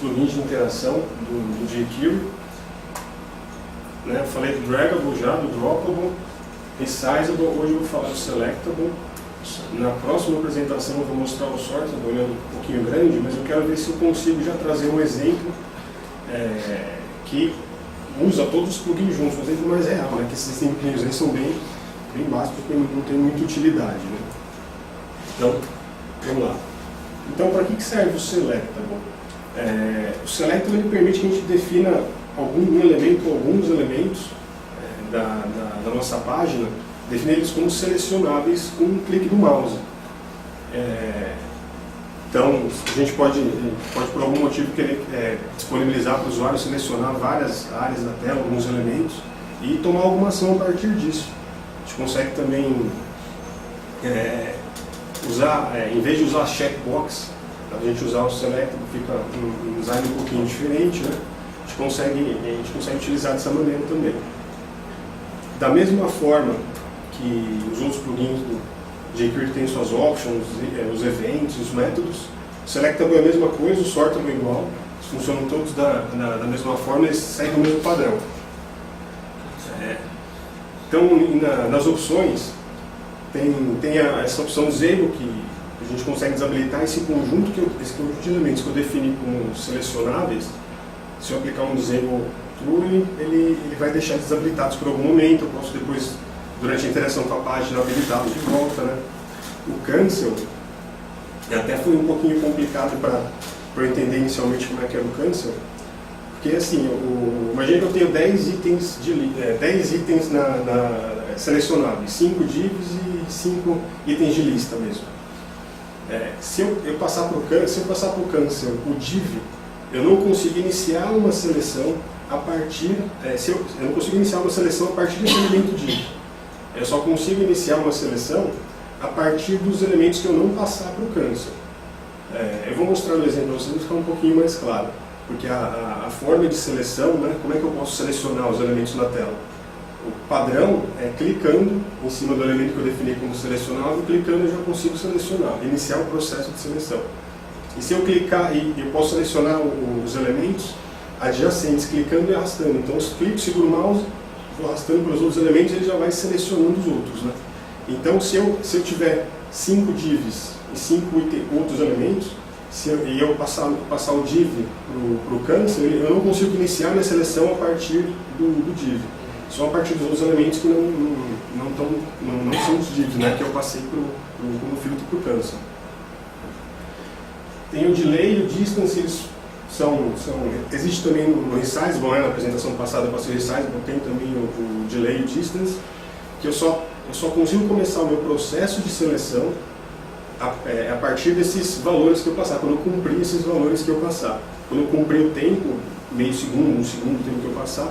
plugins de interação do jQuery. Né? Eu falei do Draggable já, do Droppable, Resizable. Hoje eu vou falar do Selectable. Na próxima apresentação eu vou mostrar o Sortable, olhando um pouquinho grande, mas eu quero ver se eu consigo já trazer um exemplo que usa todos os plugins juntos, um exemplo mais real, né? Que esses exemplos aí são bem básicos, porque não tem muita utilidade. Né? Então, vamos lá. Então, para que serve o Selectable? O Selectable ele permite que a gente defina algum elemento, alguns elementos da nossa página, definir eles como selecionáveis com um clique do mouse. Então, a gente pode por algum motivo querer disponibilizar para o usuário selecionar várias áreas da tela, alguns elementos, e tomar alguma ação a partir disso. A gente consegue também usar, em vez de usar checkbox, a gente usar o Selectable, fica um design um pouquinho diferente, né? A gente consegue utilizar dessa maneira também. Da mesma forma que os outros plugins do jQuery têm suas options, os eventos, os métodos, o Selectable é a mesma coisa, o Sortable é igual, eles funcionam todos da mesma forma, eles seguem o mesmo padrão. Então, nas opções, tem essa opção Disable, que a gente consegue desabilitar esse conjunto de elementos que eu defini como selecionáveis. Se eu aplicar um Disable True, ele vai deixar desabilitados por algum momento, eu posso depois, durante a interação com a página, habilitá-los de volta. Né? O Cancel, até foi um pouquinho complicado para eu entender inicialmente como é que era o Cancel, porque assim, imagina que eu tenho 10 itens, 10 itens selecionáveis, 5 divs e 5 itens de lista mesmo. Se eu passar para o Cancel o div, eu não consigo iniciar uma seleção a partir, eu não consigo iniciar uma seleção a partir desse elemento div. Eu só consigo iniciar uma seleção a partir dos elementos que eu não passar para o Cancel. Eu vou mostrar um exemplo para vocês ficar um pouquinho mais claro. Porque a forma de seleção, né, como é que eu posso selecionar os elementos na tela? O padrão é clicando em cima do elemento que eu defini como selecionável, clicando eu já consigo selecionar, iniciar o processo de seleção. E se eu clicar, eu posso selecionar os elementos adjacentes, clicando e arrastando. Então, se eu clico, seguro o mouse, vou arrastando para os outros elementos, ele já vai selecionando os outros. Né? Então, se eu tiver 5 divs e 5 outros elementos, e eu passar o div para o Cancel, eu não consigo iniciar minha seleção a partir do div. Só a partir dos outros elementos que não são os divs, né, que eu passei como filtro para o Cancel. Tem o Delay e o Distance, eles existe também no Resizable, né, na apresentação passada eu passei o Resizable, tem também o Delay e o Distance, que eu só consigo começar o meu processo de seleção a partir desses valores que eu passar, quando eu cumprir esses valores que eu passar. Quando eu cumprir o tempo, meio segundo, um segundo, o tempo que eu passar,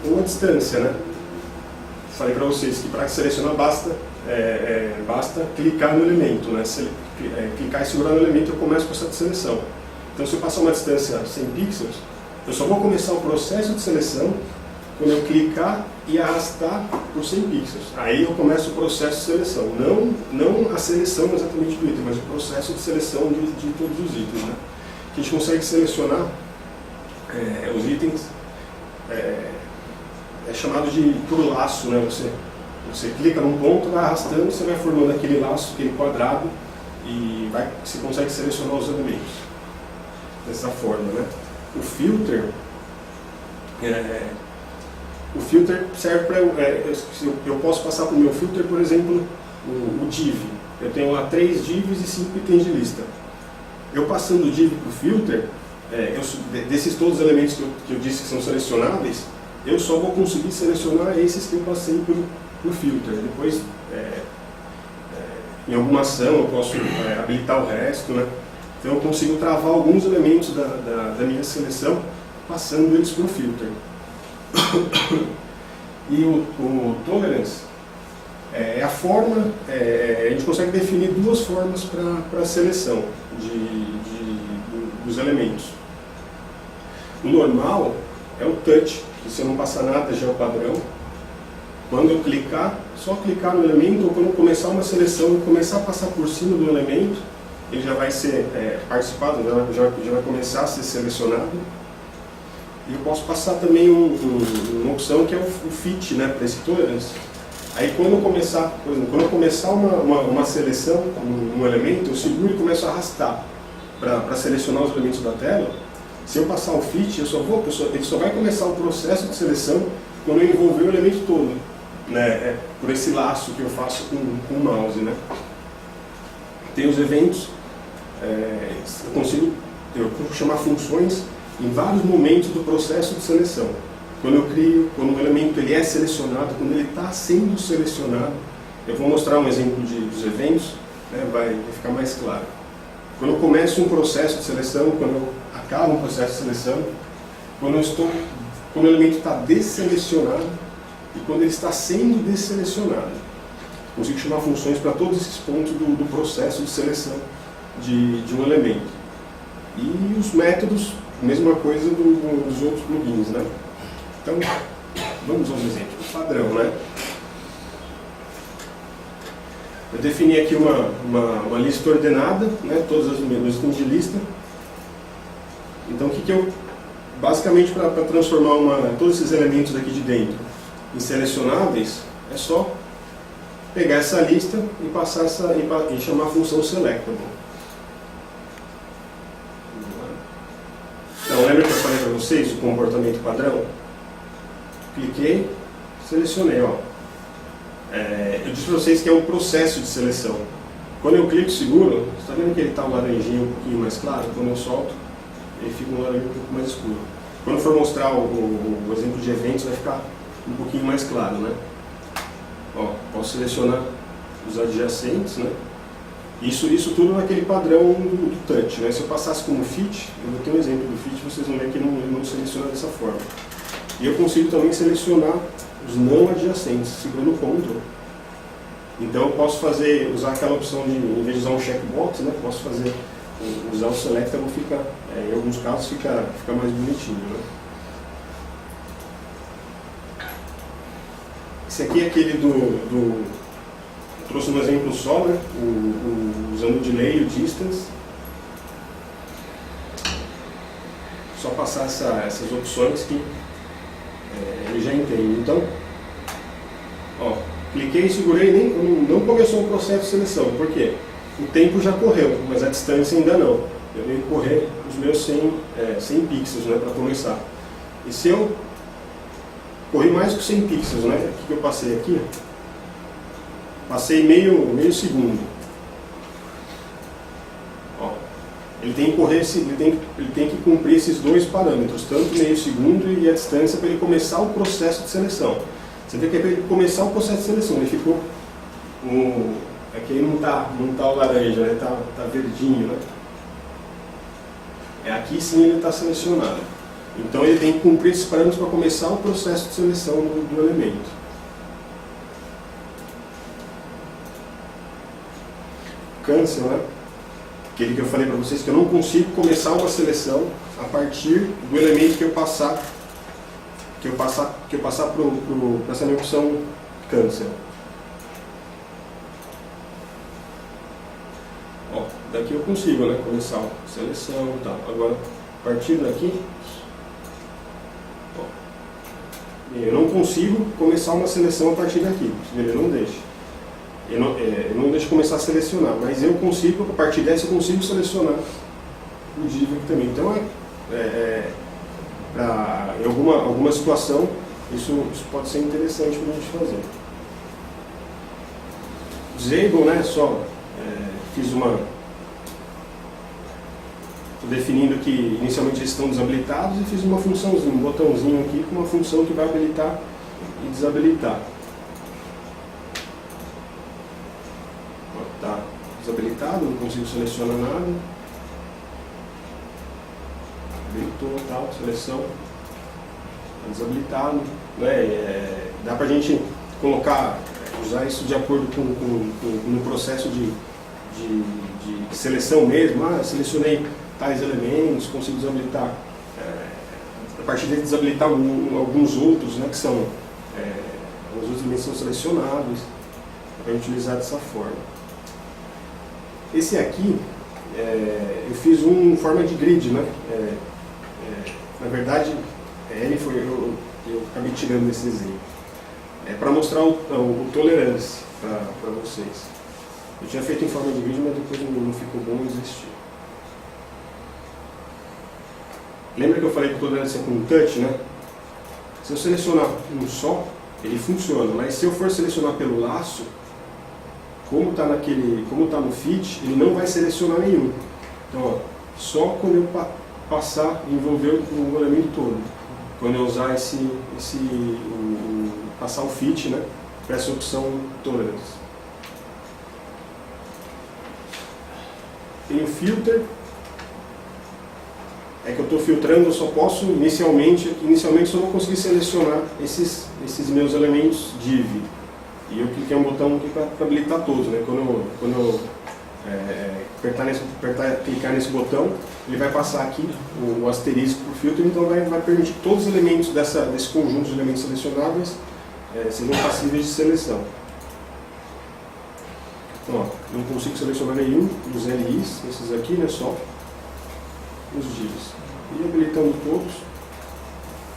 ou a distância, né? Falei para vocês que para selecionar basta clicar no elemento, né? Clicar e segurar no elemento eu começo o processo de seleção. Então se eu passar uma distância 100 pixels, eu só vou começar o processo de seleção quando eu clicar e arrastar por 100 pixels. Aí eu começo o processo de seleção. Não a seleção exatamente do item, mas o processo de seleção de todos os itens. Né? A gente consegue selecionar os itens, é chamado de por laço. Né? Você clica num ponto, vai arrastando, você vai formando aquele laço, aquele quadrado, e você consegue selecionar os elementos dessa forma. Né? O filter serve para eu posso passar para o meu filter, por exemplo, o div. Eu tenho lá 3 divs e 5 itens de lista. Eu passando o div para o filter, desses todos os elementos que eu disse que são selecionáveis, eu só vou conseguir selecionar esses que eu passei para o filter. Depois, em alguma ação, eu posso habilitar o resto. Né? Então eu consigo travar alguns elementos da minha seleção passando eles para o filter. E o tolerance é a forma, a gente consegue definir duas formas para a seleção dos elementos. O normal é o touch, que se eu não passar nada já é o padrão. Quando eu clicar, só clicar no elemento, ou quando eu começar uma seleção e começar a passar por cima do elemento, ele já vai ser participado, já vai começar a ser selecionado. E eu posso passar também uma opção que é o fit, né, para esse tolerance. Aí quando eu começar, por exemplo, quando eu começar uma seleção, um elemento, eu seguro e começo a arrastar para selecionar os elementos da tela. Se eu passar o fit, ele só vai começar o processo de seleção quando eu envolver o elemento todo, né, por esse laço que eu faço com o mouse, né. Tem os eventos, eu consigo chamar funções em vários momentos do processo de seleção. Quando eu crio, quando um elemento ele é selecionado, quando ele está sendo selecionado, eu vou mostrar um exemplo dos eventos, né, vai ficar mais claro. Quando eu começo um processo de seleção, quando eu acabo um processo de seleção, quando o elemento está desselecionado e quando ele está sendo desselecionado. Consigo chamar funções para todos esses pontos do processo de seleção de um elemento. E os métodos, mesma coisa dos outros plugins, né? Então, vamos aos exemplos. Padrão, né? Eu defini aqui uma lista ordenada, né? Todas as meus itens de lista. Então, o que eu... Basicamente, para transformar todos esses elementos aqui de dentro em selecionáveis, é só pegar essa lista e passar e chamar a função selectable. Então, lembra que eu falei para vocês o comportamento padrão? Cliquei, selecionei. Ó. Eu disse para vocês que é um processo de seleção. Quando eu clico seguro, você está vendo que ele está um laranjinho um pouquinho mais claro? Quando eu solto, ele fica um laranjinho um pouco mais escuro. Quando eu for mostrar o exemplo de eventos, vai ficar um pouquinho mais claro, né? Ó, posso selecionar os adjacentes, né? Isso tudo naquele padrão do touch, né? Se eu passasse como fit, eu vou ter um exemplo do fit, vocês vão ver que não seleciona dessa forma. E eu consigo também selecionar os não adjacentes, segurando o Ctrl. Então eu posso usar aquela opção de, em vez de usar um checkbox, né? Posso usar o selectable, em alguns casos fica mais bonitinho, né? Esse aqui é aquele trouxe um exemplo só, né? Usando o delay e o distance. Só passar essas opções que ele já entende. Então, ó, cliquei e segurei, não começou o processo de seleção. Por quê? O tempo já correu, mas a distância ainda não. Eu tenho que correr os meus 100 pixels, né, para começar. E se eu corri mais que 100 pixels, né? O que eu passei aqui? Passei meio segundo. Ó, ele tem que correr, ele tem que cumprir esses dois parâmetros, tanto meio segundo e a distância, para ele começar o processo de seleção. Você vê que é para ele começar o processo de seleção, ele ficou aqui não tá o laranja, né? Tá verdinho, né? Aqui sim ele está selecionado. Então ele tem que cumprir esses parâmetros para começar o processo de seleção do elemento. Cancel, né? Aquele que eu falei para vocês que eu não consigo começar uma seleção a partir do elemento que eu passar para essa minha opção cancel. Ó, daqui eu consigo, né? Começar a seleção e tal. Agora, a partir daqui, ó, eu não consigo começar uma seleção a partir daqui. Ele não deixa. Eu não deixo começar a selecionar, mas eu consigo, a partir dessa eu consigo selecionar o div aqui também. Então, em alguma situação, isso pode ser interessante para a gente fazer. Disable, né, fiz estou definindo que inicialmente eles estão desabilitados e fiz uma funçãozinha, um botãozinho aqui com uma função que vai habilitar e desabilitar. Está desabilitado, não consigo selecionar nada. Habilitou, tal, seleção. Está desabilitado. Né? Dá para a gente usar isso de acordo com no processo de seleção mesmo. Selecionei tais elementos, consigo desabilitar. A partir de desabilitar alguns outros, né, que são os outros elementos são selecionados, para utilizar dessa forma. Esse aqui eu fiz um em forma de grid, né? Na verdade, eu acabei tirando esse exemplo. Para mostrar o tolerância para vocês. Eu tinha feito em forma de grid, mas depois não ficou bom e desisti. Lembra que eu falei que o tolerância é com touch, né? Se eu selecionar um só, ele funciona, mas se eu for selecionar pelo laço, como está no fit, ele não vai selecionar nenhum. Então, ó, só quando eu passar e envolver o elemento todo. Quando eu usar passar o fit, né, para essa opção tolerance. Tem o filter. É que eu estou filtrando, eu só posso inicialmente só vou conseguir selecionar esses meus elementos div. E eu cliquei um botão aqui para habilitar todos, né? Quando eu clicar nesse botão, ele vai passar aqui o asterisco para o filtro, então vai permitir que todos os elementos desse conjunto de elementos selecionáveis sejam passíveis de seleção. Então, ó, não consigo selecionar nenhum dos LIs, esses aqui, né? Só os divs. E habilitando todos,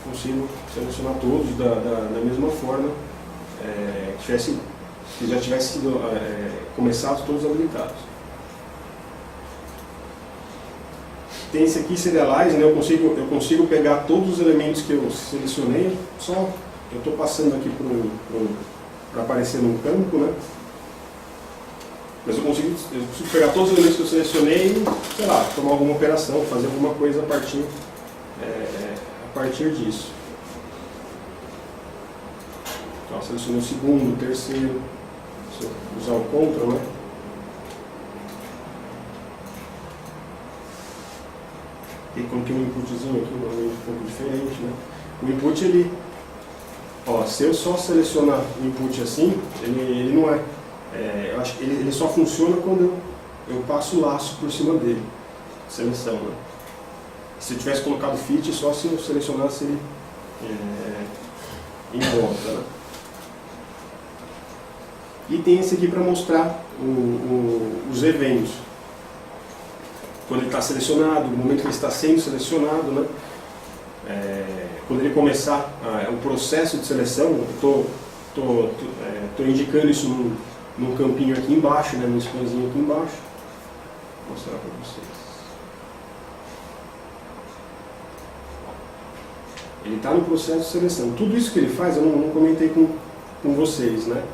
consigo selecionar todos da mesma forma que já tivesse sido começado todos habilitados. Tem esse aqui, serialize, né? Eu consigo pegar todos os elementos que eu selecionei, só eu estou passando aqui para aparecer num campo, né? Mas eu consigo pegar todos os elementos que eu selecionei e, sei lá, tomar alguma operação, fazer alguma coisa a partir disso. Então, selecionei o segundo, o terceiro, se eu usar o Ctrl, né? E coloquei um inputzinho aqui, um pouco diferente, né? O input, se eu só selecionar o input assim, ele não eu acho que ele só funciona quando eu passo o laço por cima dele, seleção, né? Se eu tivesse colocado fit, só se eu selecionasse ele em volta, né? E tem esse aqui para mostrar os eventos. Quando ele está selecionado, no momento que ele está sendo selecionado, né? Quando ele começar o processo de seleção, eu estou indicando isso num campinho aqui embaixo, né, num spanzinho aqui embaixo. Vou mostrar para vocês. Ele está no processo de seleção. Tudo isso que ele faz, eu não comentei com vocês, né?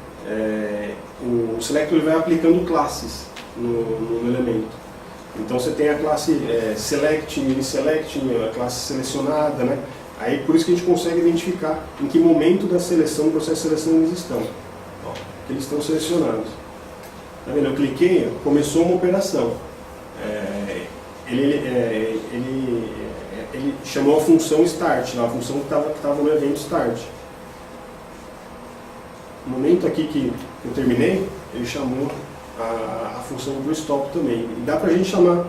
O selector ele vai aplicando classes no elemento. Então você tem a classe selecting, a classe selecionada, né? Aí por isso que a gente consegue identificar em que momento da seleção, do processo de seleção eles estão. Eles estão selecionados. Tá vendo? Eu cliquei, começou uma operação. Ele chamou a função start, a função que estava no evento start. No momento aqui que eu terminei, ele chamou a função do stop também. E dá para a gente chamar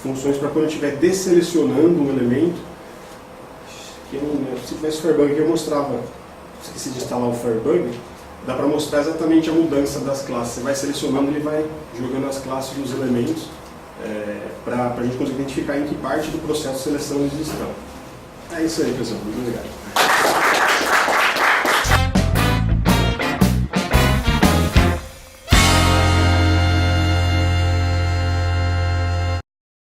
funções para quando eu estiver desselecionando um elemento. Se tivesse Firebug aqui eu mostrava, esqueci de instalar o Firebug. Dá para mostrar exatamente a mudança das classes. Você vai selecionando, ele vai jogando as classes dos elementos para a gente conseguir identificar em que parte do processo de seleção eles estão. É isso aí, pessoal. Muito obrigado.